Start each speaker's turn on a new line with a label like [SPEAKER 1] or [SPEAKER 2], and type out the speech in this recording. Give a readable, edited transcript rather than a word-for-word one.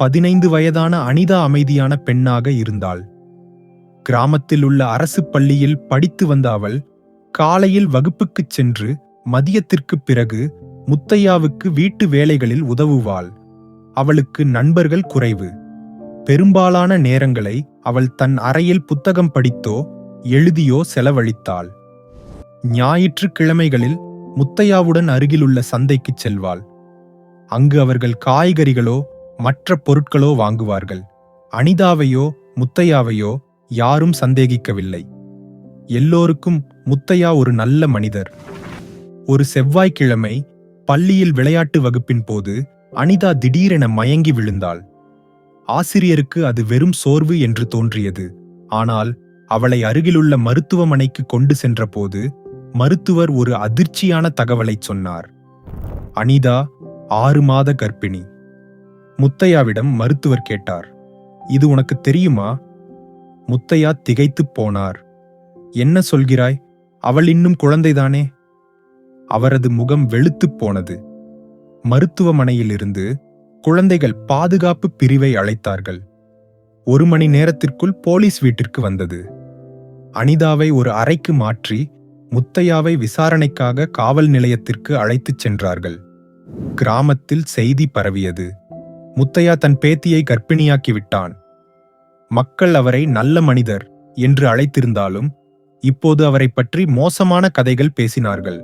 [SPEAKER 1] 15 வயதான அனிதா அமைதியான பெண்ணாக இருந்தாள். கிராமத்தில் உள்ள அரசு பள்ளியில் படித்து வந்த அவள் காலையில் வகுப்புக்குச் சென்று மதியத்திற்குப் பிறகு முத்தையாவுக்கு வீட்டு வேலைகளில் உதவுவாள். அவளுக்கு நண்பர்கள் குறைவு. பெரும்பாலான நேரங்களை அவள் தன் அறையில் புத்தகம் படித்தோ எழுதியோ செலவழித்தாள். ஞாயிற்றுக்கிழமைகளில் முத்தையாவுடன் அருகிலுள்ள சந்தைக்குச் செல்வாள். அங்கு அவர்கள் காய்கறிகளோ மற்ற பொருட்களோ வாங்குவார்கள். அனிதாவையோ முத்தையாவையோ யாரும் சந்தேகிக்கவில்லை. எல்லோருக்கும் முத்தையா ஒரு நல்ல மனிதர். ஒரு செவ்வாய்க்கிழமை பள்ளியில் விளையாட்டு வகுப்பின் போது அனிதா திடீரென மயங்கி விழுந்தாள். ஆசிரியருக்கு அது வெறும் சோர்வு என்று தோன்றியது. ஆனால் அவளை அருகிலுள்ள மருத்துவமனைக்கு கொண்டு சென்றபோது மருத்துவர் ஒரு அதிர்ச்சியான தகவலைச் சொன்னார். அனிதா 6 மாத கர்ப்பிணி. முத்தையாவிடம் மருத்துவர் கேட்டார், இது உனக்கு தெரியுமா? முத்தையா திகைத்துப் போனார். என்ன சொல்கிறாய்? அவள் இன்னும் குழந்தைதானே? அவரது முகம் வெளுத்துப் போனது. மருத்துவமனையிலிருந்து குழந்தைகள் பாதுகாப்பு பிரிவை அழைத்தார்கள். 1 மணி நேரத்திற்குள் போலீஸ் வீட்டிற்கு வந்தது. அனிதாவை ஒரு அறைக்கு மாற்றி முத்தையாவை விசாரணைக்காக காவல் நிலையத்திற்கு அழைத்துச் சென்றார்கள். கிராமத்தில் செய்தி பரவியது. முத்தையா தன் பேத்தியை கர்ப்பிணியாக்கி விட்டான். மக்கள் அவரை நல்ல மனிதர் என்று அழைத்திருந்தாலும் இப்போது அவரை பற்றி மோசமான கதைகள் பேசினார்கள்.